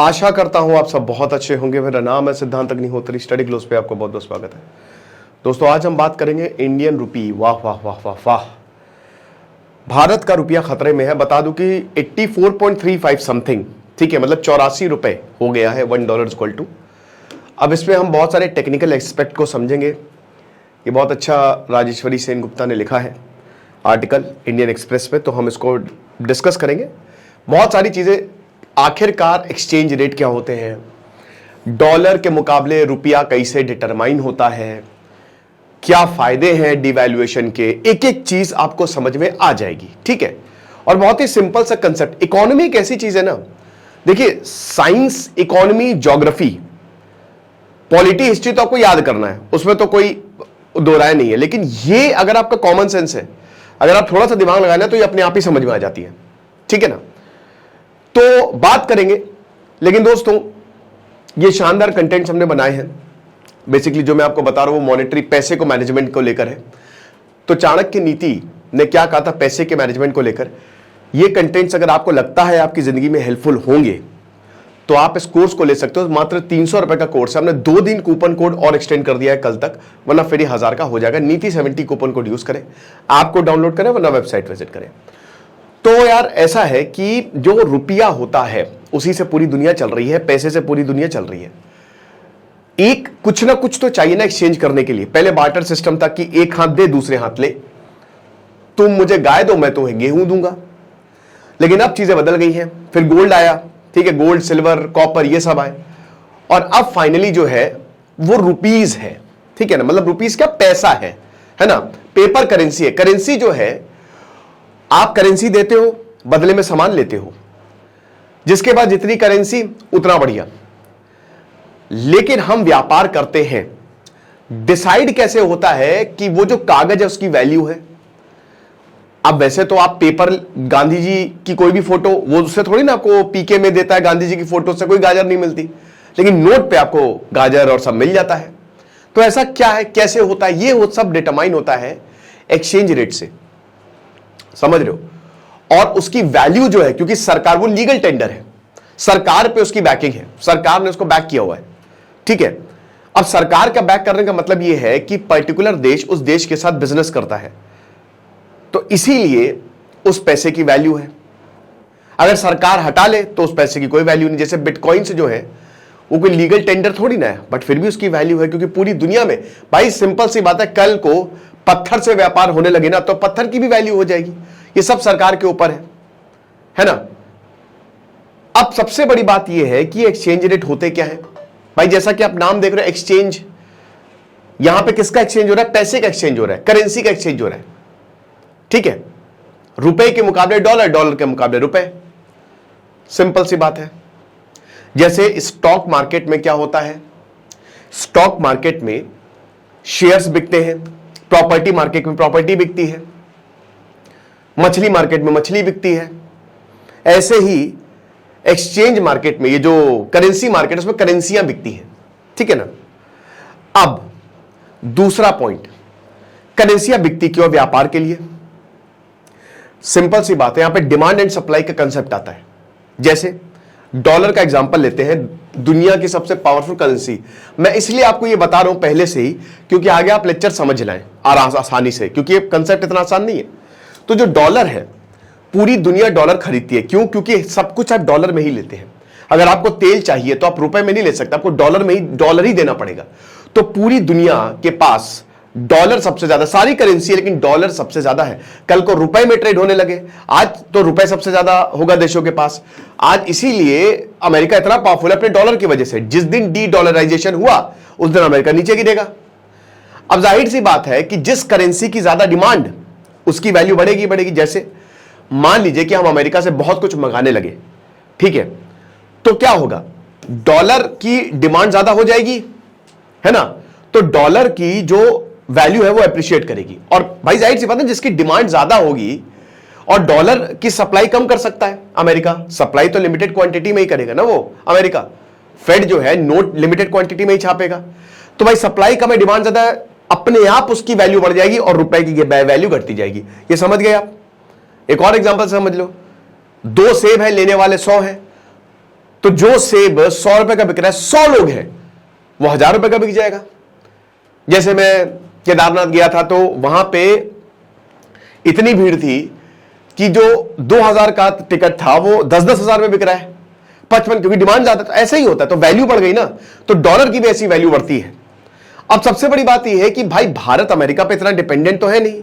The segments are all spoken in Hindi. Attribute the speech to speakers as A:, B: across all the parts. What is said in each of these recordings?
A: आशा करता हूं आप सब बहुत अच्छे होंगे। मेरा नाम है सिद्धांत अग्निहोत्री। स्टडी ग्लोस पे आपको बहुत बहुत स्वागत है। दोस्तों आज हम बात करेंगे इंडियन रुपी। वाह वाह वाह वाह वाह, भारत का रुपया खतरे में है। बता दूं कि 84.35 समथिंग, ठीक है, मतलब 84 रुपए हो गया है $1 इक्वल टू। अब इसमें हम बहुत सारे टेक्निकल एस्पेक्ट को समझेंगे। ये बहुत अच्छा राजेश्वरी सेन गुप्ता ने लिखा है आर्टिकल इंडियन एक्सप्रेस पे, तो हम इसको डिस्कस करेंगे। बहुत सारी चीजें, आखिरकार एक्सचेंज रेट क्या होते हैं, डॉलर के मुकाबले रुपया कैसे डिटरमाइन होता है, क्या फायदे हैं डिवैल्यूएशन के, एक एक चीज आपको समझ में आ जाएगी, ठीक है। और बहुत ही सिंपल सा कंसेप्ट। इकोनॉमी एक ऐसी चीज है ना, देखिए science, economy, geography, polity, history तो आपको याद करना है, उसमें तो कोई दो राय नहीं है। लेकिन ये अगर आपका कॉमन सेंस है, अगर आप थोड़ा सा दिमाग लगाना तो ये अपने आप ही समझ में आ जाती है, ठीक है ना। तो बात करेंगे। लेकिन दोस्तों ये शानदार कंटेंट्स हमने बनाए हैं। बेसिकली जो मैं आपको बता रहा हूं वो मॉनेटरी, पैसे को मैनेजमेंट को लेकर है। तो चाणक्य नीति ने क्या कहा था पैसे के मैनेजमेंट को लेकर। ये कंटेंट्स अगर आपको लगता है आपकी जिंदगी में हेल्पफुल होंगे तो आप इस कोर्स को ले सकते हो। मात्र 300 रुपए का कोर्स है। हमने 2 दिन कूपन कोड और एक्सटेंड कर दिया है कल तक, वरना फिर 1000 का हो जाएगा। नीति 70 कूपन कोड यूज करें, आपको डाउनलोड करें, वरना वेबसाइट विजिट करें। तो यार ऐसा है कि जो रुपया होता है उसी से पूरी दुनिया चल रही है, पैसे से पूरी दुनिया चल रही है। एक कुछ ना कुछ तो चाहिए ना एक्सचेंज करने के लिए। पहले बार्टर सिस्टम था कि एक हाथ दे दूसरे हाथ ले, तुम मुझे गाय दो मैं तुम्हें गेहूं दूंगा। लेकिन अब चीजें बदल गई हैं। फिर गोल्ड आया, ठीक है, गोल्ड, सिल्वर, कॉपर, ये सब आए। और अब फाइनली जो है वो रुपीज है, ठीक है ना। मतलब रुपीज क्या, पैसा है ना, पेपर करेंसी है। करेंसी जो है, आप करेंसी देते हो, बदले में सामान लेते हो, जिसके बाद जितनी करेंसी उतना बढ़िया। लेकिन हम व्यापार करते हैं, डिसाइड कैसे होता है कि वो जो कागज है उसकी वैल्यू है। अब वैसे तो आप पेपर, गांधी जी की कोई भी फोटो, वो उससे थोड़ी ना आपको पीके में देता है, गांधी जी की फोटो से कोई गाजर नहीं मिलती, लेकिन नोट पे आपको गाजर और सब मिल जाता है। तो ऐसा क्या है, कैसे होता है, ये सब डिटरमाइन होता है एक्सचेंज रेट से, समझ रहे हो। और उसकी वैल्यू जो है, क्योंकि सरकार, वो लीगल टेंडर है, सरकार पे उसकी बैकिंग है, सरकार ने उसको बैक किया हुआ है, ठीक है। अब सरकार का बैक करने का मतलब यह है कि पर्टिकुलर देश उस देश के साथ बिजनेस करता है, तो इसीलिए उस पैसे की वैल्यू है। अगर सरकार हटा ले तो उस पैसे की कोई वैल्यू नहीं। जैसे बिटकॉइन से जो है वो कोई लीगल टेंडर थोड़ी ना है, बट फिर भी उसकी वैल्यू है, क्योंकि पूरी दुनिया में, भाई सिंपल सी बात है, कल को पत्थर से व्यापार होने लगे ना तो पत्थर की भी वैल्यू हो जाएगी। ये सब सरकार के ऊपर है ना। अब सबसे बड़ी बात यह है कि एक्सचेंज रेट होते क्या है भाई, जैसा कि आप नाम देख रहे हो एक्सचेंज। यहां पे किसका एक्सचेंज हो रहा है, पैसे का एक्सचेंज हो रहा है, करेंसी का एक्सचेंज हो रहा है, ठीक है। रुपए के मुकाबले डॉलर, डॉलर के मुकाबले रुपए, सिंपल सी बात है। जैसे स्टॉक मार्केट में क्या होता है, स्टॉक मार्केट में शेयर्स बिकते हैं, प्रॉपर्टी मार्केट में प्रॉपर्टी बिकती है, मछली मार्केट में मछली बिकती है। ऐसे ही एक्सचेंज मार्केट में, ये जो करेंसी मार्केट, उसमें करेंसियां बिकती हैं, ठीक है ना। अब दूसरा पॉइंट, करेंसियां बिकती क्यों, व्यापार के लिए। सिंपल सी बात है, यहां पे डिमांड एंड सप्लाई का कंसेप्ट आता है। जैसे डॉलर का एग्जांपल लेते हैं, दुनिया की सबसे पावरफुल करेंसी। मैं इसलिए आपको ये बता रहा हूं पहले से ही, क्योंकि आगे आप लेक्चर समझ लाएं आसानी से, क्योंकि ये कंसेप्ट इतना आसान नहीं है। तो जो डॉलर है, पूरी दुनिया डॉलर खरीदती है। क्यों, क्योंकि सब कुछ आप डॉलर में ही लेते हैं। अगर आपको तेल चाहिए तो आप रुपए में नहीं ले सकते, आपको डॉलर ही देना पड़ेगा। तो पूरी दुनिया के पास डॉलर सबसे ज्यादा, सारी करेंसी है लेकिन डॉलर सबसे ज्यादा है। कल को रुपए में ट्रेड होने लगे, आज तो रुपए सबसे ज्यादा होगा देशों के पास। आज इसीलिए अमेरिका इतना पावरफुल है अपने डॉलर की वजह से। जिस दिन डी डॉलराइजेशन हुआ उस दिन अमेरिका नीचे गिरेगा। अब जाहिर सी बात है कि जिस करेंसी की ज्यादा डिमांड, उसकी वैल्यू बढ़ेगी बढ़ेगी। जैसे मान लीजिए कि हम अमेरिका से बहुत कुछ मंगाने लगे, ठीक है, तो क्या होगा, डॉलर की डिमांड ज्यादा हो जाएगी, है ना। तो डॉलर की जो वैल्यू है वो अप्रिशिएट करेगी। और भाई जाहिर सी बात है, जिसकी डिमांड ज्यादा होगी और डॉलर की सप्लाई कम कर सकता है अमेरिका। सप्लाई तो लिमिटेड क्वांटिटी में ही करेगा ना वो अमेरिका। फेड जो है नोट लिमिटेड क्वांटिटी में ही छापेगा। तो भाई सप्लाई कम है, डिमांड ज्यादा है, अपने आप उसकी वैल्यू बढ़ जाएगी और रुपए की वैल्यू घटती जाएगी। ये समझ गए आप। एक और एग्जांपल समझ लो, 2 सेब है, लेने वाले 100 है, तो जो सेब 100 रुपए का बिक रहा है, 100 लोग हैं, वो 1000 रुपए का बिक जाएगा। जैसे मैं केदारनाथ गया था तो वहां पे इतनी भीड़ थी कि जो 2000 का टिकट था वो 10-10 हजार में बिक रहा है, 55, क्योंकि डिमांड ज्यादा। तो ऐसे ही होता है, तो वैल्यू बढ़ गई ना, तो डॉलर की भी ऐसी वैल्यू बढ़ती है। अब सबसे बड़ी बात यह है कि भाई भारत अमेरिका पे इतना डिपेंडेंट तो है नहीं,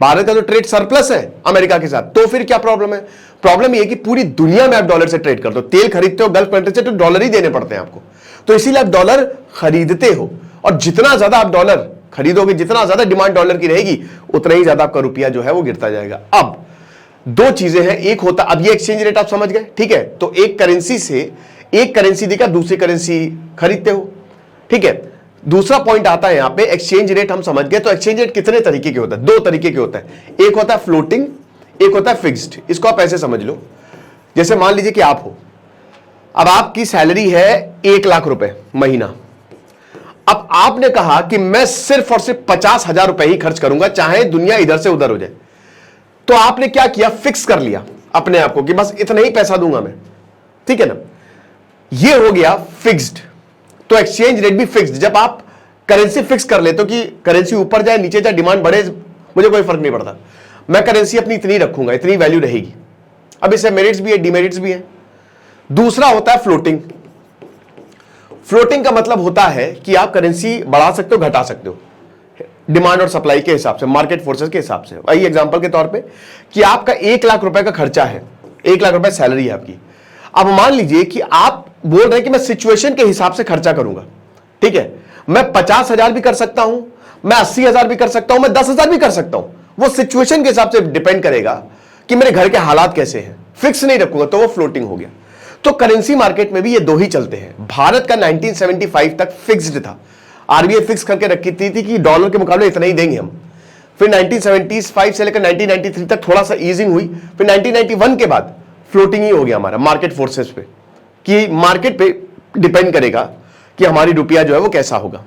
A: भारत का तो ट्रेड सरप्लस है अमेरिका के साथ, तो फिर क्या प्रॉब्लम है? प्रॉब्लम यह कि पूरी दुनिया में आप डॉलर से ट्रेड करते हो, तेल खरीदते हो गल्फ कंट्री से तो डॉलर ही देने पड़ते हैं आपको, तो इसीलिए आप डॉलर खरीदते हो, और जितना ज्यादा आप डॉलर खरीदोगे, जितना ज्यादा डिमांड डॉलर की रहेगी, उतना ही ज्यादा आपका रुपया जो है वो गिरता जाएगा। अब दो चीजें हैं, एक होता, अब ये एक्सचेंज रेट आप समझ गए, ठीक है, तो एक करेंसी से एक करेंसी देकर दूसरी करेंसी खरीदते हो, ठीक है। दूसरा पॉइंट आता है यहां पे, एक्सचेंज रेट हम समझ गए। तो एक्सचेंज रेट कितने तरीके के होता है? दो तरीके के होता है, एक होता है फ्लोटिंग, एक होता है फिक्स्ड। इसको आप ऐसे समझ लो, जैसे मान लीजिए कि आप हो, अब आपकी सैलरी है 1 लाख रुपए महीना, अब आपने कहा कि मैं सिर्फ और सिर्फ 50,000 रुपए ही खर्च करूंगा, चाहे दुनिया इधर से उधर हो जाए। तो आपने क्या किया? फिक्स कर लिया अपने आप को कि बस इतना ही पैसा दूंगा मैं, ठीक है ना, ये हो गया फिक्स्ड। तो एक्सचेंज रेट भी फिक्स्ड, जब आप करेंसी फिक्स कर लेते हो कि करेंसी ऊपर जाए नीचे जाए, डिमांड बढ़े, मुझे कोई फर्क नहीं पड़ता, मैं करेंसी अपनी इतनी रखूंगा, इतनी वैल्यू रहेगी। अब इससे मेरिट्स भी है, डिमेरिट्स भी है। दूसरा होता है फ्लोटिंग। फ्लोटिंग का मतलब होता है कि आप करेंसी बढ़ा सकते हो, घटा सकते हो, डिमांड और सप्लाई के हिसाब से, मार्केट फोर्सेस के हिसाब से। वही एग्जांपल के तौर पे कि आपका 1 लाख रुपए का खर्चा है, 1 लाख रुपए सैलरी है आपकी। अब मान लीजिए कि आप बोल रहे हैं कि मैं सिचुएशन के हिसाब से खर्चा करूंगा, ठीक है, मैं 50,000 भी कर सकता हूं, मैं 80,000 भी कर सकता हूं, मैं 10,000 भी कर सकता हूं, वो सिचुएशन के हिसाब से डिपेंड करेगा कि मेरे घर के हालात कैसे हैं। फिक्स नहीं रखूंगा तो वो फ्लोटिंग हो गया। तो करेंसी मार्केट में भी ये दो ही चलते हैं। भारत का 1975 तक फिक्स्ड था, आरबीआई फिक्स करके रखी थी कि डॉलर के मुकाबले इतना ही देंगे हम। फिर 1975 से लेकर 1993 तक थोड़ा सा ईजिंग हुई, फिर 1991 के बाद फ्लोटिंग ही हो गया हमारा, मार्केट फोर्सेस पे, कि मार्केट पे डिपेंड करेगा कि हमारी रुपया जो है वो कैसा होगा।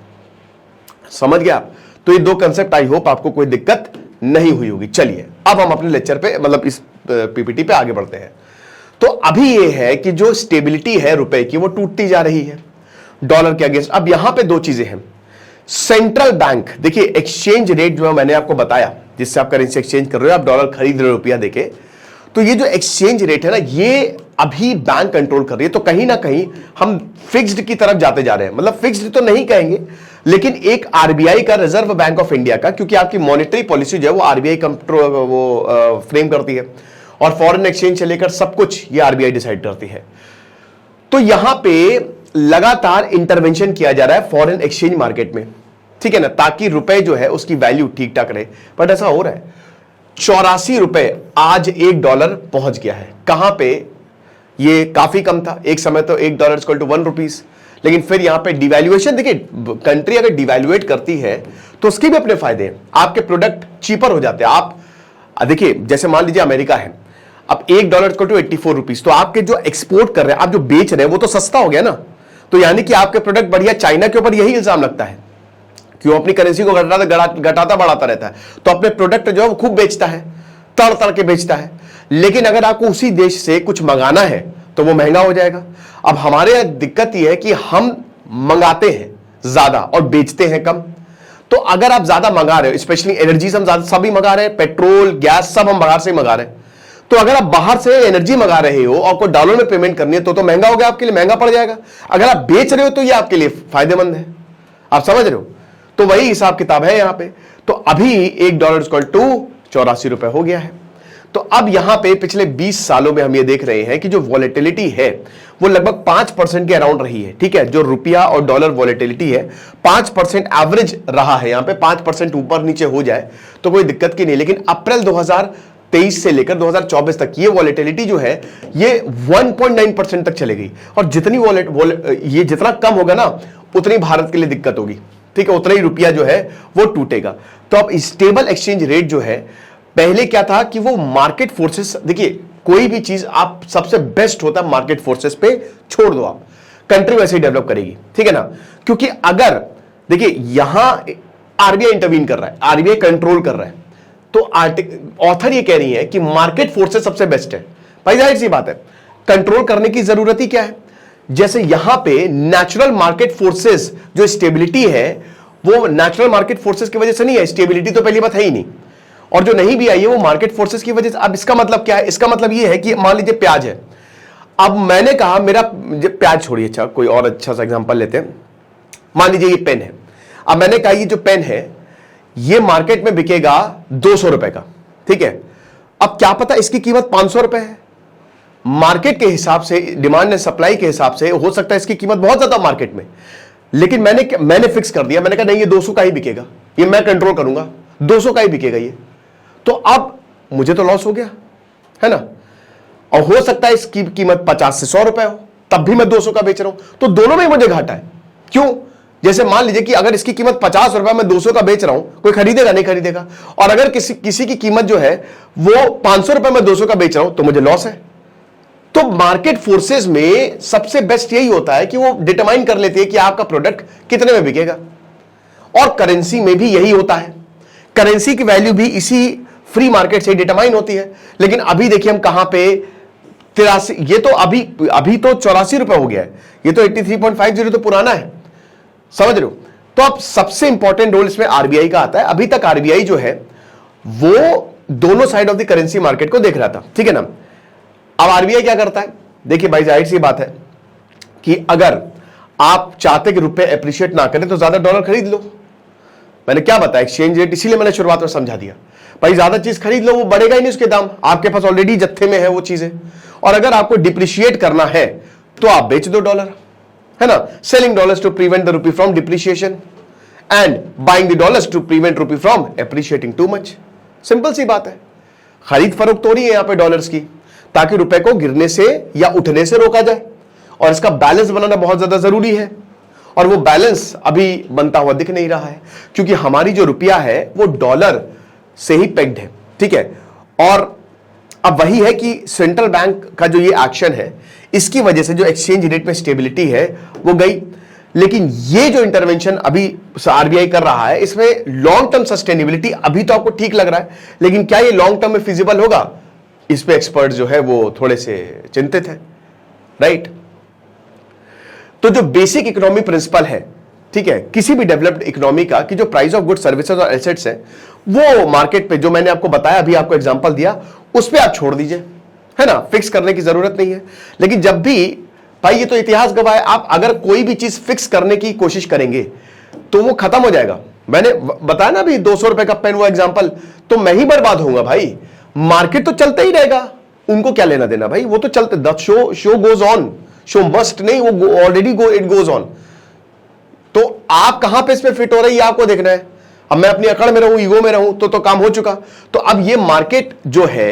A: समझ गया आप? तो ये दो कंसेप्ट, आई होप आपको कोई दिक्कत नहीं हुई होगी। चलिए अब हम अपने लेक्चर पे, मतलब इस पीपीटी पे आगे बढ़ते हैं। तो अभी ये है कि जो स्टेबिलिटी है रुपए की वो टूटती जा रही है डॉलर के अगेंस्ट। अब यहां पे दो चीजें हैं, सेंट्रल बैंक, देखिए एक्सचेंज रेट जो है मैंने आपको बताया, जिससे आप करेंसी एक्सचेंज कर रहे हो, आप डॉलर खरीद रहे हो रुपया देके, तो ये जो एक्सचेंज रेट है ना, ये अभी बैंक कंट्रोल कर रही है। तो कहीं ना कहीं हम फिक्स्ड की तरफ जाते जा रहे हैं, मतलब फिक्स्ड तो नहीं कहेंगे, लेकिन एक आरबीआई का, रिजर्व बैंक ऑफ इंडिया का, क्योंकि आपकी मॉनेटरी पॉलिसी जो है वो आरबीआई कंट्रोल वो फ्रेम करती है, और फॉरेन एक्सचेंज से लेकर सब कुछ ये आरबीआई डिसाइड करती है। तो यहां पे लगातार इंटरवेंशन किया जा रहा है फॉरेन एक्सचेंज मार्केट में, ठीक है ना, ताकि रुपए जो है उसकी वैल्यू ठीक ठाक रहे। बट ऐसा हो रहा है, 84 रुपए आज $1 पहुंच गया है। कहां पे? ये काफी कम था, एक समय तो $1 इक्वल टू 1 रुपीज, लेकिन फिर यहां पे डिवैल्यूएशन, देखिए कंट्री अगर डिवैल्यूएट करती है तो उसके भी अपने फायदे हैं, आपके प्रोडक्ट चीपर हो जाते हैं। आप देखिए, जैसे मान लीजिए अमेरिका है, अब $1 इक्वल टू 84 रुपीज, तो आपके जो एक्सपोर्ट कर रहे हैं, आप जो बेच रहे हैं, वो तो सस्ता हो गया ना। तो यानी कि आपके प्रोडक्ट बढ़िया, चाइना के ऊपर यही इल्जाम लगता है, क्यों अपनी करेंसी को घटाता बढ़ाता रहता है, तो अपने प्रोडक्ट जो है वो खूब बेचता है, तड़ के बेचता है। लेकिन अगर आपको उसी देश से कुछ मंगाना है तो वो महंगा हो जाएगा। अब हमारे यहां दिक्कत यह है कि हम मंगाते हैं ज्यादा और बेचते हैं कम। तो अगर आप ज्यादा मंगा रहे हो, स्पेशली एनर्जी हम ज्यादा सभी मंगा रहे हैं, पेट्रोल गैस सब हम बाहर से मंगा रहे हैं, तो अगर आप बाहर से एनर्जी मंगा रहे हो और को डॉलर में पेमेंट करनी है तो महंगा हो गया, आपके लिए महंगा पड़ जाएगा। अगर आप बेच रहे हो तो ये आपके लिए फायदेमंद है। आप समझ रहे हो? तो वही हिसाब किताब है यहां पे। तो अभी $1 इक्वल टू 84 रुपए हो गया है। तो अब यहां पे पिछले 20 सालों में हम ये देख रहे हैं कि जो वॉलेटिलिटी है वो लगभग 5% के अराउंड रही है, ठीक है। जो रुपया और डॉलर वॉलेटिलिटी है 5% एवरेज रहा है, यहां पे 5% ऊपर नीचे हो जाए तो कोई दिक्कत की नहीं। लेकिन अप्रैल 2023 से लेकर 2024 तक ये वॉलेटिलिटी जो है ये 1.9% तक चले गई। और जितनी ये जितना कम होगा ना, उतनी भारत के लिए दिक्कत होगी, ठीक है, उतना ही रुपया जो है वो टूटेगा। तो अब स्टेबल एक्सचेंज रेट जो है, पहले क्या था कि वो मार्केट फोर्सेस, देखिए कोई भी चीज आप सबसे बेस्ट होता है मार्केट फोर्सेस पे छोड़ दो, आप कंट्री वैसे ही डेवलप करेगी, ठीक है ना। क्योंकि अगर देखिए यहां आरबीआई इंटरवीन कर रहा है, आरबीआई कंट्रोल कर रहा है, तो ऑथर ये कह रही है कि मार्केट फोर्सेस सबसे बेस्ट है। भाई जाहिर सी बात है, कंट्रोल करने की जरूरत ही क्या है, जैसे यहां पे नेचुरल मार्केट फोर्सेस जो स्टेबिलिटी है वो नेचुरल मार्केट फोर्सेस की वजह से नहीं है, स्टेबिलिटी तो पहली बात है ही नहीं, और जो नहीं भी आई है वो मार्केट फोर्सेस की वजह से। अब इसका मतलब क्या है? इसका मतलब ये है कि मान लीजिए प्याज है, अब मैंने कहा मेरा प्याज छोड़िए, अच्छा कोई और अच्छा सा एग्जांपल लेते हैं, मान लीजिए ये पेन है, अब मैंने कहा ये जो पेन है ये मार्केट में बिकेगा 200 रुपए का, ठीक है। अब क्या पता इसकी कीमत 500 रुपए है, मार्केट के हिसाब से, डिमांड एंड सप्लाई के हिसाब से हो सकता है इसकी कीमत बहुत ज्यादा मार्केट में, लेकिन मैंने फिक्स कर दिया, मैंने कहा नहीं ये 200 का ही बिकेगा, ये मैं कंट्रोल करूंगा, 200 का ही बिकेगा ये, तो अब मुझे तो लॉस हो गया है ना। और हो सकता है इसकी कीमत 50 से 100 रुपए हो, तब भी मैं 200 का बेच रहा हूं, तो दोनों में मुझे घाटा है। क्यों? जैसे मान लीजिए कि अगर इसकी कीमत 50 रुपए मैं 200 का बेच रहा हूं, कोई खरीदेगा नहीं खरीदेगा, और अगर किसी की कीमत जो है वो 500 रुपए मैं 200 का बेच रहा हूं तो मुझे लॉस है। तो मार्केट फोर्सेस में सबसे बेस्ट यही होता है कि वो डिटरमाइन कर लेती है कि आपका प्रोडक्ट कितने में बिकेगा, और करेंसी में भी यही होता है, करेंसी की वैल्यू भी इसी फ्री मार्केट से डिटरमाइन होती है। लेकिन अभी देखिए हम कहां पे 83, ये तो अभी तो 84 रुपए हो गया है, ये तो 83.50 तो पुराना है, समझ रहे हो। तो अब सबसे इंपॉर्टेंट रोल इसमें आरबीआई का आता है। अभी तक आरबीआई जो है वो दोनों side of the currency market को देख रहा था, ठीक है ना। अब आरबीआई क्या करता है? देखिए भाई जाहिर सी बात है कि अगर आप चाहते कि रुपए एप्रिशिएट ना करें तो ज्यादा डॉलर खरीद लो। मैंने क्या बताया, एक्सचेंज रेट, इसीलिए मैंने शुरुआत में समझा दिया भाई, ज्यादा चीज खरीद लो, वो बढ़ेगा ही नहीं उसके दाम, आपके पास ऑलरेडी जत्थे में है वो चीजें। और अगर आपको डिप्रिशिएट करना है तो आप बेच दो डॉलर, है ना। Selling dollars to prevent the rupee from depreciation and buying the dollars to prevent rupee from appreciating too much. Simple सी बात है, खरीद फरोख्त हो रही है यहां पे डॉलर्स की, ताकि रुपए को गिरने से या उठने से रोका जाए, और इसका बैलेंस बनाना बहुत ज्यादा जरूरी है। और वो बैलेंस अभी बनता हुआ दिख नहीं रहा है, क्योंकि हमारी जो रुपया है वो डॉलर से ही पेग्ड है, ठीक है। और अब वही है कि सेंट्रल बैंक का जो ये एक्शन है, इसकी वजह से जो एक्सचेंज रेट में स्टेबिलिटी है वो गई। लेकिन ये जो इंटरवेंशन अभी आरबीआई कर रहा है, इसमें लॉन्ग टर्म सस्टेनेबिलिटी अभी तो आपको ठीक लग रहा है, लेकिन क्या ये लॉन्ग टर्म में फिजिबल होगा, इस पे एक्सपर्ट जो है वो थोड़े से चिंतित है, राइट। तो जो बेसिक इकोनॉमी प्रिंसिपल है, ठीक है, किसी भी डेवलप्ड इकोनॉमी का, कि जो प्राइस ऑफ गुड सर्विसेज और एसेट्स है वो मार्केट पे, जो मैंने आपको बताया, अभी आपको एग्जांपल दिया, उस पे आप छोड़ दीजिए, है ना, फिक्स करने की जरूरत नहीं है। लेकिन जब भी भाई, ये तो इतिहास गवाह है, आप अगर कोई भी चीज फिक्स करने की कोशिश करेंगे तो वो खत्म हो जाएगा। मैंने बताया ना अभी 200 रुपए का पेन, वो एग्जाम्पल, तो मैं ही बर्बाद होऊंगा भाई, मार्केट तो चलता ही रहेगा, उनको क्या लेना देना भाई, वो तो चलते, the show goes on, show must नहीं, वो ऑलरेडी इट गोज ऑन। तो आप कहां पे इसमें फिट हो रही है आपको देखना है। अब मैं अपनी अकड़ में रहूं, ईगो में रहूं, तो काम हो चुका। तो अब ये मार्केट जो है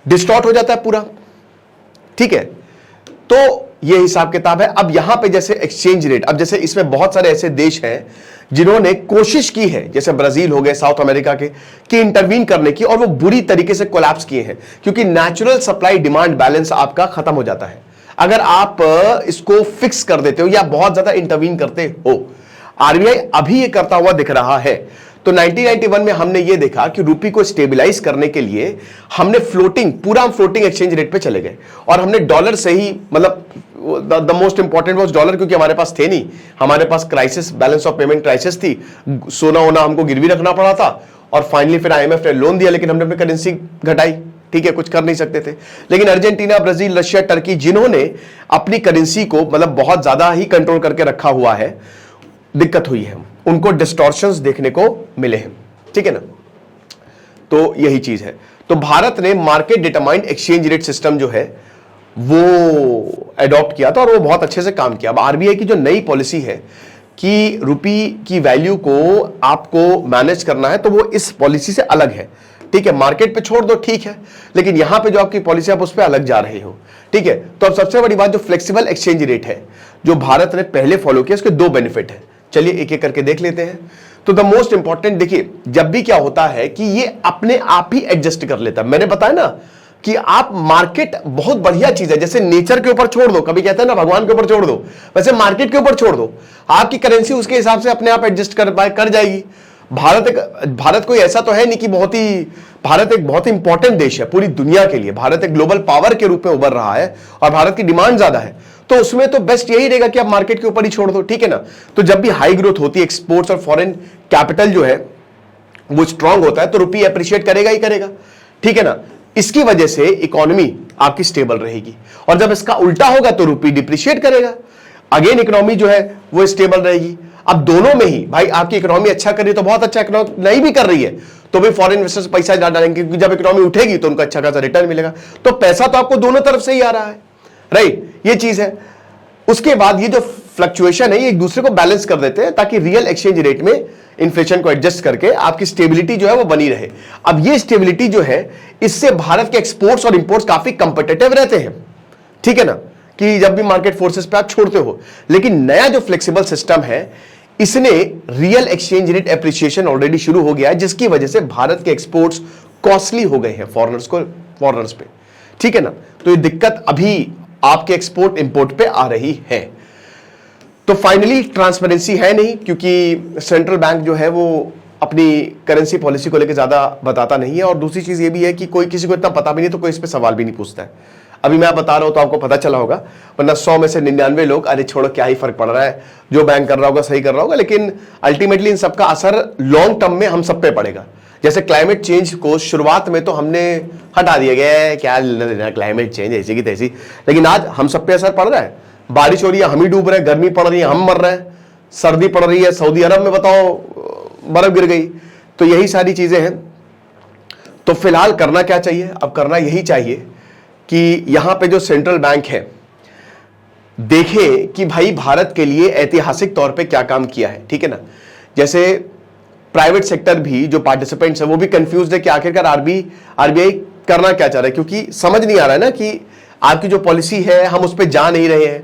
A: डिस्टॉर्ट हो जाता है पूरा, ठीक है। तो ये हिसाब किताब है। अब यहां पे जैसे एक्सचेंज रेट, अब जैसे इसमें बहुत सारे ऐसे देश हैं जिन्होंने कोशिश की है, जैसे ब्राजील हो गए, साउथ अमेरिका के, कि इंटरवीन करने की, और वो बुरी तरीके से कोलैप्स किए हैं, क्योंकि नेचुरल सप्लाई डिमांड बैलेंस आपका खत्म हो जाता है अगर आप इसको फिक्स कर देते हो या बहुत ज्यादा इंटरवीन करते हो। आरबीआई अभी ये करता हुआ दिख रहा है। तो 1991 में हमने ये देखा कि रुपये को स्टेबलाइज करने के लिए हमने पूरा फ्लोटिंग एक्सचेंज रेट पे चले गए, और हमने डॉलर से ही, मतलब the most important was dollar, क्योंकि हमारे पास थे नहीं, हमारे पास crisis, balance of payment crisis थी, सोना होना हमको गिरवी रखना पड़ा था, और फाइनली फिर आईएमएफ ने लोन दिया, लेकिन हमने अपनी करेंसी घटाई, ठीक है, कुछ कर नहीं सकते थे। लेकिन अर्जेंटीना, ब्राजील, रशिया, टर्की, जिन्होंने अपनी करेंसी को मतलब बहुत ज्यादा ही कंट्रोल करके रखा हुआ है, दिक्कत हुई है, उनको डिस्टॉर्शंस देखने को मिले हैं, ठीक है ना। तो यही चीज है। तो भारत ने market determined exchange rate system जो है वो एडॉप्ट किया था, और वो बहुत अच्छे से काम किया। अब आरबीआई की जो नई पॉलिसी है कि रुपी की वैल्यू को आपको मैनेज करना है, तो वो इस पॉलिसी से अलग है, ठीक है। मार्केट पे छोड़ दो, ठीक है, लेकिन यहां पे जो आपकी पॉलिसी, आप उस पर अलग जा रहे हो, ठीक है। तो अब सबसे बड़ी बात, जो फ्लेक्सिबल एक्सचेंज रेट है जो भारत ने पहले फॉलो किया, उसके दो बेनिफिट है। चलिए एक एक करके देख लेते हैं। तो द मोस्ट इंपॉर्टेंट, देखिए जब भी क्या होता है कि ये अपने आप ही एडजस्ट कर लेता है। मैंने बताया ना कि आप, मार्केट बहुत बढ़िया चीज है, जैसे नेचर के ऊपर छोड़ दो, कभी कहते हैं ना भगवान के ऊपर छोड़ दो, वैसे मार्केट के ऊपर छोड़ दो, आपकी करेंसी उसके हिसाब से अपने आप एडजस्ट कर जाएगी। भारत कोई ऐसा तो है नहीं कि भारत एक बहुत ही इंपॉर्टेंट देश है पूरी दुनिया के लिए। भारत एक ग्लोबल पावर के रूप में उभर रहा है और भारत की डिमांड ज्यादा है, तो उसमें तो बेस्ट यही रहेगा कि आप मार्केट के ऊपर ही छोड़ दो, ठीक है ना। तो जब भी हाई ग्रोथ होती है, एक्सपोर्ट्स और फॉरेन कैपिटल जो है वो स्ट्रांग होता है, तो रुपी अप्रिशिएट करेगा ही करेगा, ठीक है ना। इसकी वजह से इकोनॉमी आपकी स्टेबल रहेगी, और जब इसका उल्टा होगा तो रुपी डिप्रिशिएट करेगा, अगेन इकोनॉमी जो है वो स्टेबल रहेगी। अब दोनों में ही भाई आपकी इकोनॉमी अच्छा कर रही है तो बहुत अच्छा, इकोनॉमी नहीं भी कर रही है तो भी फॉरेन इन्वेस्टर्स पैसा डालेंगे, क्योंकि जब इकोनॉमी उठेगी तो उनको अच्छा खासा रिटर्न मिलेगा। तो पैसा तो आपको दोनों तरफ से ही आ रहा है, राइट, ये चीज है। उसके बाद ये जो फ्लक्चुएशन है ये एक दूसरे को बैलेंस कर देते हैं, ताकि रियल एक्सचेंज रेट में इन्फ्लेशन को एडजस्ट करके आपकी स्टेबिलिटी जो है वो बनी रहे। अब ये स्टेबिलिटी जो है, इससे भारत के एक्सपोर्ट्स और इंपोर्ट्स काफी कंपिटिटिव रहते हैं, ठीक है ना, कि जब भी मार्केट फोर्सेस पे आप छोड़ते हो। लेकिन नया जो फ्लेक्सिबल सिस्टम है, इसने real exchange rate appreciation already शुरू हो गया है, जिसकी वजह से भारत के एक्सपोर्ट्स कॉस्टली हो गए हैं फॉरेनर्स पे, ठीक है ना। तो ये दिक्कत अभी आपके एक्सपोर्ट इंपोर्ट पे आ रही है। तो फाइनली ट्रांसपेरेंसी है नहीं, क्योंकि सेंट्रल बैंक जो है वो अपनी करेंसी पॉलिसी को लेकर ज्यादा बताता नहीं है, और दूसरी चीज ये भी है कि कोई किसी को इतना पता भी नहीं तो कोई इस पे सवाल भी नहीं पूछता है। अभी मैं बता रहा हूं तो आपको पता चला होगा, वरना 100 में से 99 लोग अरे छोड़ो क्या ही फर्क पड़ रहा है, जो बैंक कर रहा होगा सही कर रहा होगा। लेकिन अल्टीमेटली इन सबका असर लॉन्ग टर्म में हम सब पे पड़ेगा। जैसे क्लाइमेट चेंज को शुरुआत में तो हमने हटा दिया गया है, क्या लेना देना क्लाइमेट चेंज ऐसी की तैसी, लेकिन आज हम सब पे असर पड़ रहा है। बारिश हो रही है हम ही डूब रहे हैं, गर्मी पड़ रही है हम मर रहे हैं, सर्दी पड़ रही है सऊदी अरब में बताओ बर्फ गिर गई। तो यही सारी चीजें हैं। तो फिलहाल करना क्या चाहिए? अब करना यही चाहिए कि यहां पे जो सेंट्रल बैंक है देखे कि भाई भारत के लिए ऐतिहासिक तौर पे क्या काम किया है, ठीक है ना। जैसे प्राइवेट सेक्टर भी जो पार्टिसिपेंट्स है वो भी कंफ्यूज्ड है कि आखिरकार आरबीआई करना क्या चाह रहा है, क्योंकि समझ नहीं आ रहा है ना कि आपकी जो पॉलिसी है हम उस पर जा नहीं रहे हैं,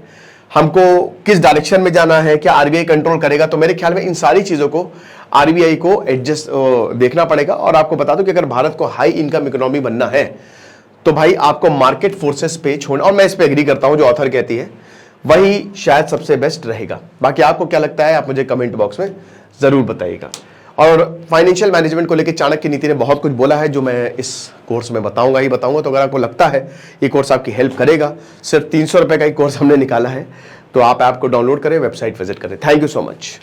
A: हमको किस डायरेक्शन में जाना है, क्या आरबीआई कंट्रोल करेगा। तो मेरे ख्याल में इन सारी चीजों को आरबीआई को एडजस्ट देखना पड़ेगा। और आपको बता दूं कि अगर भारत को हाई इनकम इकोनॉमी बनना है तो भाई आपको मार्केट फोर्सेस पे छोड़ना, और मैं इस पे एग्री करता हूं जो ऑथर कहती है वही शायद सबसे बेस्ट रहेगा। बाकी आपको क्या लगता है आप मुझे कमेंट बॉक्स में जरूर बताइएगा। और फाइनेंशियल मैनेजमेंट को लेकर चाणक्य नीति ने बहुत कुछ बोला है जो मैं इस कोर्स में बताऊंगा ही बताऊंगा। तो अगर आपको लगता है ये कोर्स आपकी हेल्प करेगा, सिर्फ 300 रुपए का ही कोर्स हमने निकाला है, तो आप ऐप को डाउनलोड करें, वेबसाइट विजिट करें। Thank you so much.